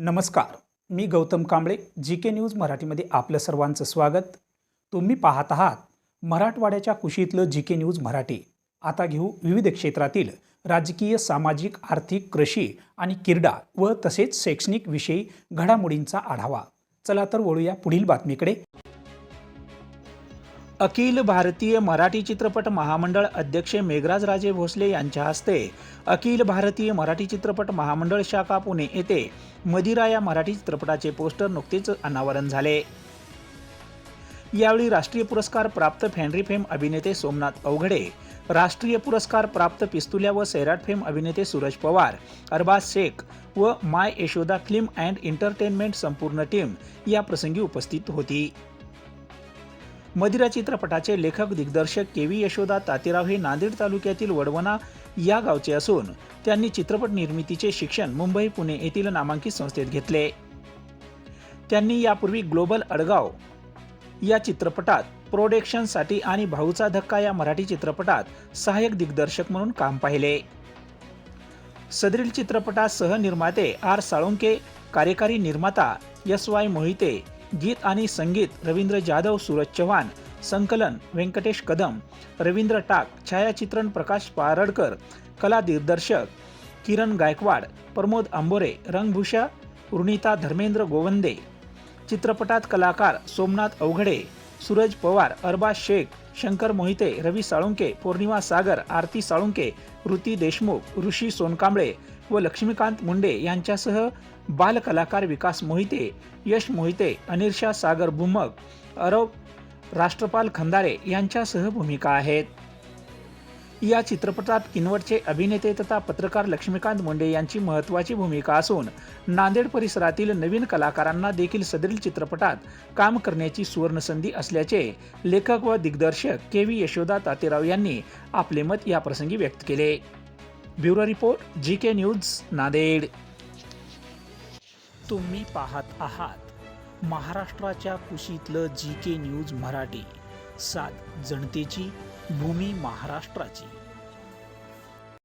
नमस्कार, मी Gautam Kamble. GK. News मराठीमध्ये आपलं सर्वांचं स्वागत. तुम्ही पाहत आहात मराठवाड्याच्या कुशीतलं जी.के. न्यूज मराठी. आता घेऊ विविध क्षेत्रातील राजकीय, सामाजिक, आर्थिक, कृषी आणि क्रीडा व तसेच शैक्षणिक विषयी घडामोडींचा आढावा. चला तर वळूया पुढील बातमीकडे. अखिल भारतीय मराठी चित्रपट महामंडळ अध्यक्ष मेघराज राजे भोसले यांच्या हस्ते अखिल भारतीय मराठी चित्रपट महामंडळ शाखा पुणे येथे मदिरा या मराठी चित्रपटाचे पोस्टर नुकतेच अनावरण झाले. यावेळी राष्ट्रीय पुरस्कार प्राप्त फॅन्ड्री फेम अभिनेते सोमनाथ अवघडे, राष्ट्रीय पुरस्कार प्राप्त पिस्तुल्या व सैराट फेम अभिनेते सूरज पवार, अरबाज शेख व माय यशोदा फिल्म अँड एंटरटेनमेंट संपूर्ण टीम या प्रसंगी उपस्थित होती. मदिरा चित्रपटाचे लेखक दिग्दर्शक के.व्ही. यशोदा तातेराव हे नांदेड तालुक्यातील वडवणा या गावचे असून त्यांनी चित्रपट निर्मितीचे शिक्षण मुंबई पुणे येथील नामांकित संस्थेत घेतले. त्यांनी यापूर्वी ग्लोबल अडगाव या चित्रपटात प्रोडक्शनसाठी आणि भाऊचा धक्का या मराठी चित्रपटात सहाय्यक दिग्दर्शक म्हणून काम पाहिले. सदरील चित्रपटात सहनिर्माते आर साळुंके, कार्यकारी निर्माता एस.वाय. मोहिते, गीत आणि संगीत रवींद्र जाधव, सूरज चव्हाण, संकलन व्यंकटेश कदम, रवींद्र टाक, छायाचित्रण प्रकाश पारडकर, कला दिग्दर्शक किरण गायकवाड, प्रमोद अंबोरे, रंगभूषा ऋणिता धर्मेंद्र गोवंदे. चित्रपटात कलाकार सोमनाथ अवघडे, सूरज पवार, अरबाज शेख, शंकर मोहिते, रवी साळुंके, पौर्णिमा सागर, आरती साळुंके, ऋती देशमुख, ऋषी सोनकांबळे व लक्ष्मीकांत मुंडे यांच्यासह बाल कलाकार विकास मोहिते, यश मोहिते, अनिर्षा सागर भुमक, अरब राष्ट्रपाल खंदारे यांच्यासह भूमिका आहेत. या चित्रपटात किनवटचे अभिनेते तथा पत्रकार लक्ष्मीकांत मुंडे यांची महत्त्वाची भूमिका असून नांदेड परिसरातील नवीन कलाकारांना देखील सदरील चित्रपटात काम करण्याची सुवर्णसंधी असल्याचे लेखक व दिग्दर्शक के.व्ही. यशोदा तातेराव यांनी आपले मत या प्रसंगी व्यक्त केले. Bureau report, GK. News, Nanded. तुम्ही पाहत आहात महाराष्ट्राच्या कुशीतलं जी.के. न्यूज मराठी. सात जनतेची, भूमी महाराष्ट्राची.